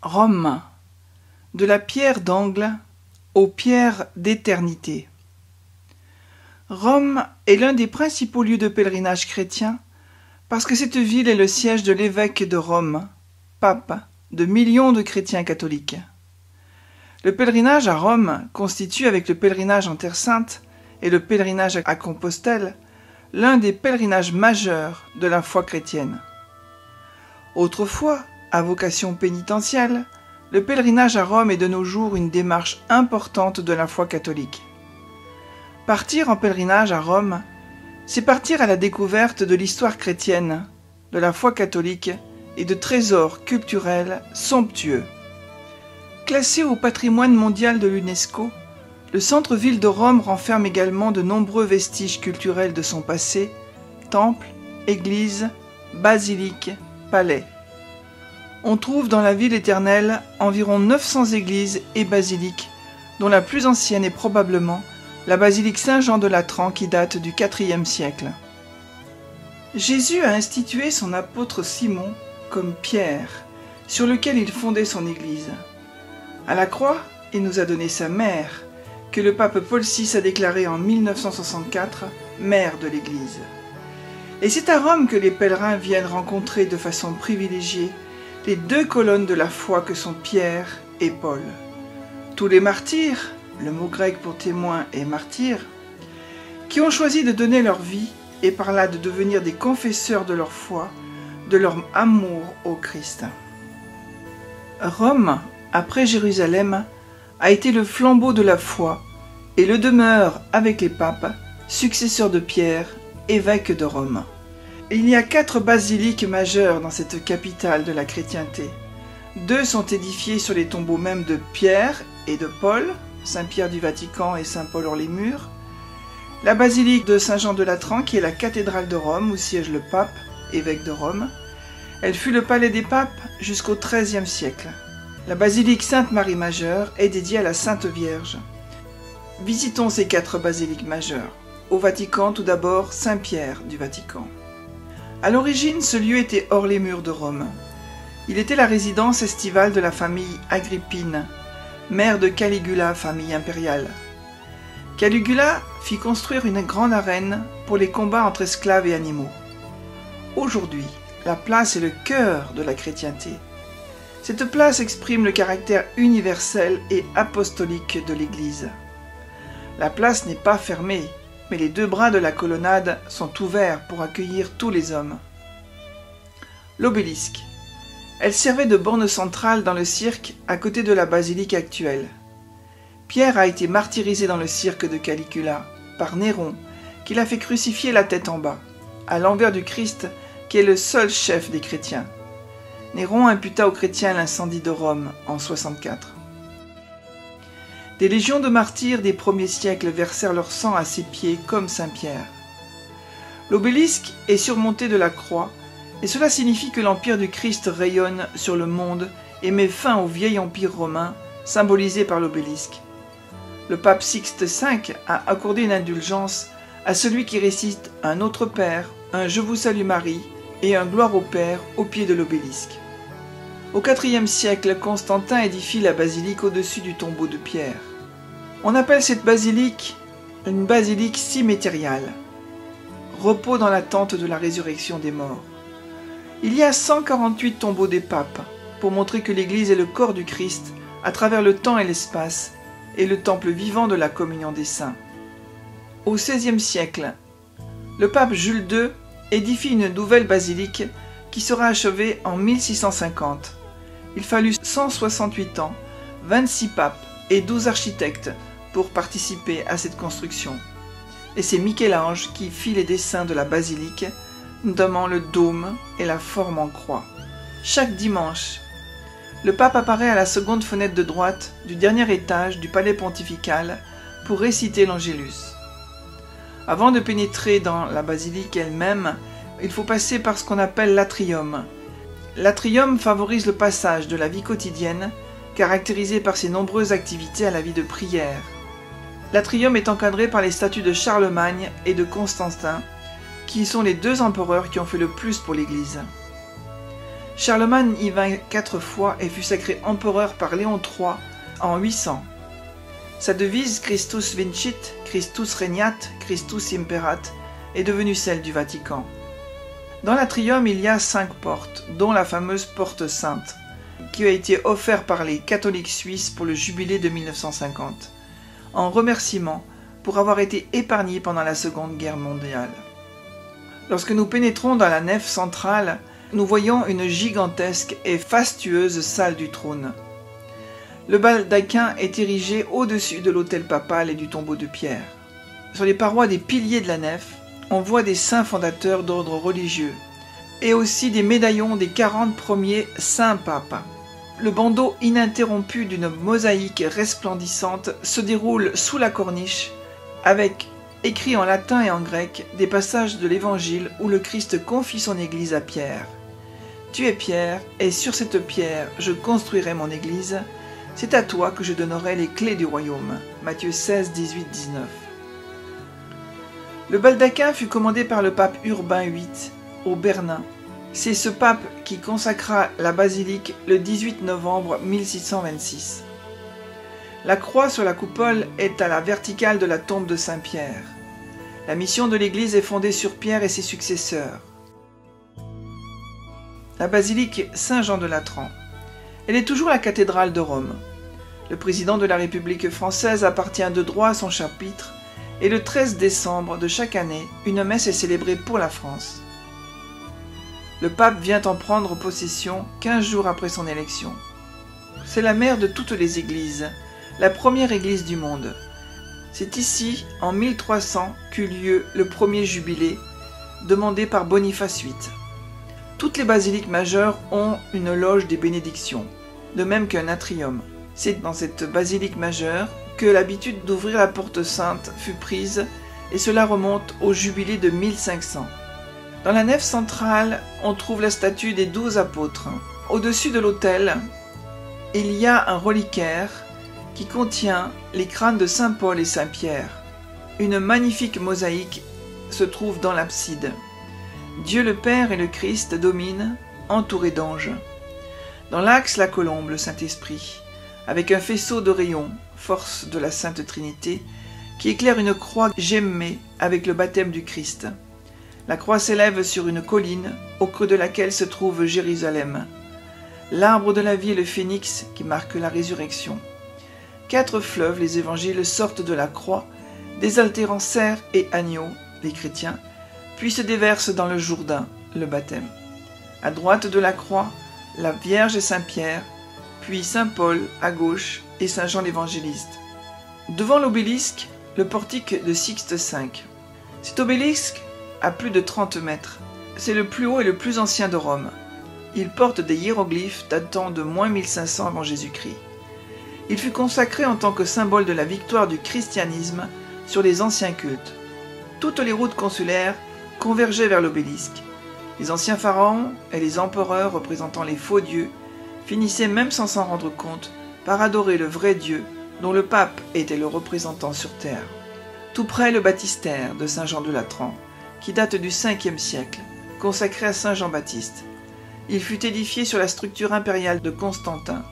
Rome, de la pierre d'angle aux pierres d'éternité. Rome est l'un des principaux lieux de pèlerinage chrétien parce que cette ville est le siège de l'évêque de Rome, pape de millions de chrétiens catholiques. Le pèlerinage à Rome constitue, avec le pèlerinage en Terre Sainte et le pèlerinage à Compostelle, l'un des pèlerinages majeurs de la foi chrétienne. Autrefois, à vocation pénitentielle, le pèlerinage à Rome est de nos jours une démarche importante de la foi catholique. Partir en pèlerinage à Rome, c'est partir à la découverte de l'histoire chrétienne, de la foi catholique et de trésors culturels somptueux. Classé au patrimoine mondial de l'UNESCO, le centre-ville de Rome renferme également de nombreux vestiges culturels de son passé, temples, églises, basiliques, palais. On trouve dans la ville éternelle environ 900 églises et basiliques, dont la plus ancienne est probablement la basilique Saint-Jean de Latran qui date du IVe siècle. Jésus a institué son apôtre Simon comme Pierre, sur lequel il fondait son église. À la croix, il nous a donné sa mère, que le pape Paul VI a déclarée en 1964 mère de l'église. Et c'est à Rome que les pèlerins viennent rencontrer de façon privilégiée les deux colonnes de la foi que sont Pierre et Paul. Tous les martyrs, le mot grec pour témoin est martyr, qui ont choisi de donner leur vie et par là de devenir des confesseurs de leur foi, de leur amour au Christ. Rome, après Jérusalem, a été le flambeau de la foi et le demeure avec les papes, successeurs de Pierre, évêque de Rome. Il y a 4 basiliques majeures dans cette capitale de la chrétienté. 2 sont édifiées sur les tombeaux même de Pierre et de Paul, Saint-Pierre du Vatican et Saint-Paul hors les murs. La basilique de Saint-Jean de Latran, qui est la cathédrale de Rome, où siège le pape, évêque de Rome. Elle fut le palais des papes jusqu'au XIIIe siècle. La basilique Sainte-Marie majeure est dédiée à la Sainte Vierge. Visitons ces 4 basiliques majeures. Au Vatican, tout d'abord, Saint-Pierre du Vatican. À l'origine, ce lieu était hors les murs de Rome. Il était la résidence estivale de la famille Agrippine, mère de Caligula, famille impériale. Caligula fit construire une grande arène pour les combats entre esclaves et animaux. Aujourd'hui, la place est le cœur de la chrétienté. Cette place exprime le caractère universel et apostolique de l'Église. La place n'est pas fermée, mais les 2 bras de la colonnade sont ouverts pour accueillir tous les hommes. L'obélisque. Elle servait de borne centrale dans le cirque à côté de la basilique actuelle. Pierre a été martyrisé dans le cirque de Caligula par Néron, qui l'a fait crucifier la tête en bas, à l'envers du Christ, qui est le seul chef des chrétiens. Néron imputa aux chrétiens l'incendie de Rome en 64. Des légions de martyrs des premiers siècles versèrent leur sang à ses pieds comme Saint-Pierre. L'obélisque est surmonté de la croix, et cela signifie que l'empire du Christ rayonne sur le monde et met fin au vieil empire romain, symbolisé par l'obélisque. Le pape Sixte V a accordé une indulgence à celui qui récite un Notre Père, un Je vous salue Marie et un Gloire au Père au pied de l'obélisque. Au IVe siècle, Constantin édifie la basilique au-dessus du tombeau de Pierre. On appelle cette basilique une basilique cimetiériale, repos dans l'attente de la résurrection des morts. Il y a 148 tombeaux des papes, pour montrer que l'Église est le corps du Christ à travers le temps et l'espace, et le temple vivant de la communion des saints. Au XVIe siècle, le pape Jules II édifie une nouvelle basilique qui sera achevée en 1650. Il fallut 168 ans, 26 papes et 12 architectes pour participer à cette construction. Et c'est Michel-Ange qui fit les dessins de la basilique, notamment le dôme et la forme en croix. Chaque dimanche, le pape apparaît à la seconde fenêtre de droite du dernier étage du palais pontifical pour réciter l'Angélus. Avant de pénétrer dans la basilique elle-même, il faut passer par ce qu'on appelle l'atrium. L'atrium favorise le passage de la vie quotidienne, caractérisée par ses nombreuses activités à la vie de prière. L'atrium est encadré par les statues de Charlemagne et de Constantin, qui sont les 2 empereurs qui ont fait le plus pour l'Église. Charlemagne y vint 4 fois et fut sacré empereur par Léon III en 800. Sa devise Christus vincit, Christus regnat, Christus imperat est devenue celle du Vatican. Dans l'atrium, il y a 5 portes, dont la fameuse porte sainte, qui a été offerte par les catholiques suisses pour le jubilé de 1950, en remerciement pour avoir été épargnés pendant la Seconde Guerre mondiale. Lorsque nous pénétrons dans la nef centrale, nous voyons une gigantesque et fastueuse salle du trône. Le baldaquin est érigé au-dessus de l'autel papal et du tombeau de Pierre. Sur les parois des piliers de la nef, on voit des saints fondateurs d'ordre religieux et aussi des médaillons des 40 premiers saints papes. Le bandeau ininterrompu d'une mosaïque resplendissante se déroule sous la corniche avec, écrit en latin et en grec, des passages de l'Évangile où le Christ confie son Église à Pierre. « Tu es Pierre, et sur cette pierre je construirai mon Église. C'est à toi que je donnerai les clés du royaume. » Matthieu 16, 18, 19. Le baldaquin fut commandé par le pape Urbain VIII au Bernin. C'est ce pape qui consacra la basilique le 18 novembre 1626. La croix sur la coupole est à la verticale de la tombe de Saint-Pierre. La mission de l'Église est fondée sur Pierre et ses successeurs. La basilique Saint-Jean de Latran. Elle est toujours la cathédrale de Rome. Le président de la République française appartient de droit à son chapitre et le 13 décembre de chaque année, une messe est célébrée pour la France. Le pape vient en prendre possession 15 jours après son élection. C'est la mère de toutes les églises, la première église du monde. C'est ici, en 1300, qu'eut lieu le premier jubilé, demandé par Boniface VIII. Toutes les basiliques majeures ont une loge des bénédictions, de même qu'un atrium. C'est dans cette basilique majeure que l'habitude d'ouvrir la porte sainte fut prise, et cela remonte au jubilé de 1500. Dans la nef centrale, on trouve la statue des 12 apôtres. Au-dessus de l'autel, il y a un reliquaire qui contient les crânes de Saint Paul et Saint Pierre. Une magnifique mosaïque se trouve dans l'abside. Dieu le Père et le Christ dominent, entourés d'anges. Dans l'axe, la colombe, le Saint-Esprit, avec un faisceau de rayons, force de la Sainte Trinité, qui éclaire une croix gemmée avec le baptême du Christ. La croix s'élève sur une colline, au creux de laquelle se trouve Jérusalem. L'arbre de la vie est le phénix qui marque la résurrection. 4 fleuves, les évangiles, sortent de la croix, désaltérant cerfs et agneaux, les chrétiens, puis se déversent dans le Jourdain, le baptême. À droite de la croix, la Vierge et Saint-Pierre, puis Saint Paul à gauche et Saint Jean l'Évangéliste. Devant l'obélisque, le portique de Sixte V. Cet obélisque a plus de 30 mètres. C'est le plus haut et le plus ancien de Rome. Il porte des hiéroglyphes datant de -1500 avant Jésus-Christ. Il fut consacré en tant que symbole de la victoire du christianisme sur les anciens cultes. Toutes les routes consulaires convergeaient vers l'obélisque. Les anciens pharaons et les empereurs représentant les faux dieux finissaient même sans s'en rendre compte par adorer le vrai Dieu dont le pape était le représentant sur terre. Tout près le baptistère de Saint Jean de Latran, qui date du 5e siècle, consacré à Saint Jean-Baptiste. Il fut édifié sur la structure impériale de Constantin,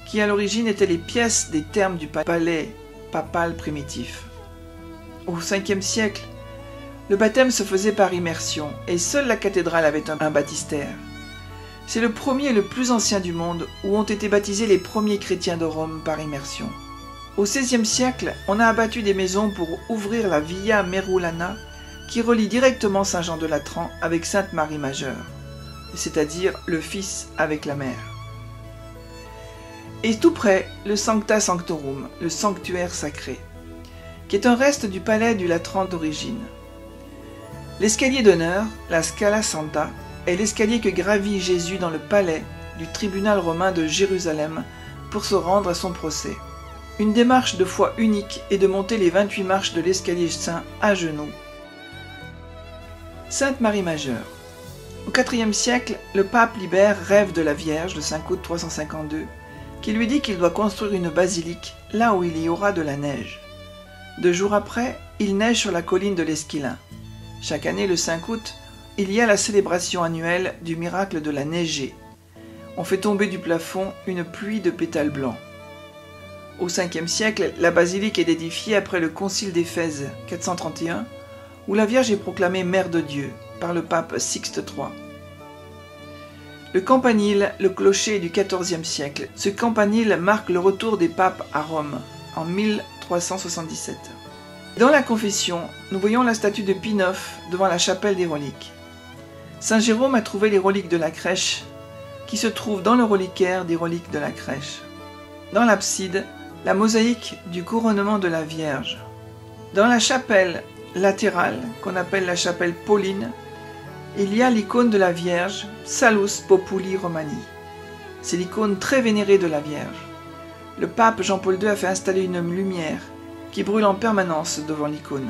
qui à l'origine étaient les pièces des thermes du palais papal primitif. Au 5e siècle, le baptême se faisait par immersion, et seule la cathédrale avait un baptistère. C'est le premier et le plus ancien du monde où ont été baptisés les premiers chrétiens de Rome par immersion. Au XVIe siècle, on a abattu des maisons pour ouvrir la Via Merulana, qui relie directement Saint Jean de Latran avec Sainte Marie Majeure, c'est-à-dire le Fils avec la Mère. Et tout près, le Sancta Sanctorum, le sanctuaire sacré, qui est un reste du palais du Latran d'origine. L'escalier d'honneur, la Scala Santa, est l'escalier que gravit Jésus dans le palais du tribunal romain de Jérusalem pour se rendre à son procès. Une démarche de foi unique est de monter les 28 marches de l'escalier saint à genoux. Sainte Marie Majeure. Au IVe siècle, le pape Libère rêve de la Vierge, le 5 août 352, qui lui dit qu'il doit construire une basilique là où il y aura de la neige. 2 jours après, il neige sur la colline de l'Esquilin. Chaque année, le 5 août, il y a la célébration annuelle du miracle de la neigée. on fait tomber du plafond une pluie de pétales blancs. Au 5e siècle, la basilique est édifiée après le concile d'Éphèse 431, où la Vierge est proclamée Mère de Dieu par le pape Sixte III. Le campanile, le clocher du XIVe siècle. Ce campanile marque le retour des papes à Rome en 1377. Dans la confession, nous voyons la statue de Pie IX devant la chapelle des reliques. Saint Jérôme a trouvé les reliques de la crèche qui se trouvent dans le reliquaire des reliques de la crèche. Dans l'abside, la mosaïque du couronnement de la Vierge. Dans la chapelle latérale, qu'on appelle la chapelle Pauline, il y a l'icône de la Vierge, Salus Populi Romani. C'est l'icône très vénérée de la Vierge. Le pape Jean-Paul II a fait installer une lumière qui brûle en permanence devant l'icône.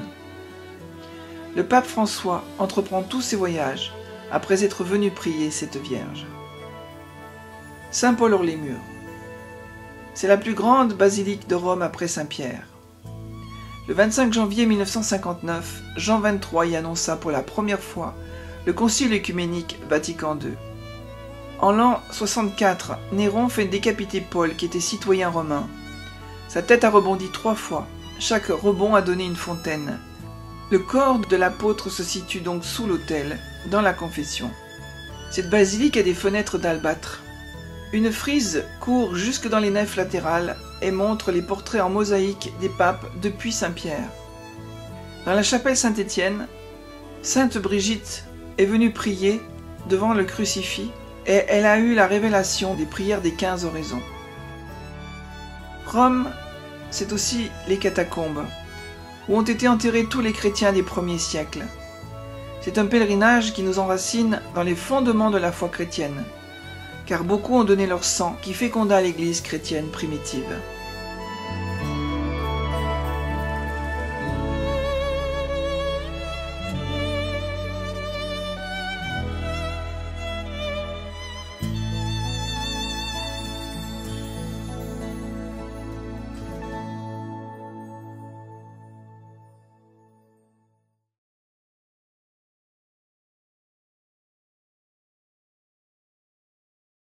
Le pape François entreprend tous ses voyages après être venu prier cette Vierge. Saint-Paul-hors-les-Murs. C'est la plus grande basilique de Rome après Saint-Pierre. Le 25 janvier 1959, Jean XXIII y annonça pour la première fois le Concile œcuménique Vatican II. En l'an 64, Néron fait décapiter Paul qui était citoyen romain. Sa tête a rebondi 3 fois. Chaque rebond a donné une fontaine. Le corps de l'apôtre se situe donc sous l'autel, dans la confession. Cette basilique a des fenêtres d'albâtre. Une frise court jusque dans les nefs latérales et montre les portraits en mosaïque des papes depuis Saint-Pierre. Dans la chapelle Saint-Étienne, Sainte Brigitte est venue prier devant le crucifix et elle a eu la révélation des prières des 15 oraisons. Rome, c'est aussi les catacombes, où ont été enterrés tous les chrétiens des premiers siècles. C'est un pèlerinage qui nous enracine dans les fondements de la foi chrétienne, car beaucoup ont donné leur sang qui féconda l'Église chrétienne primitive.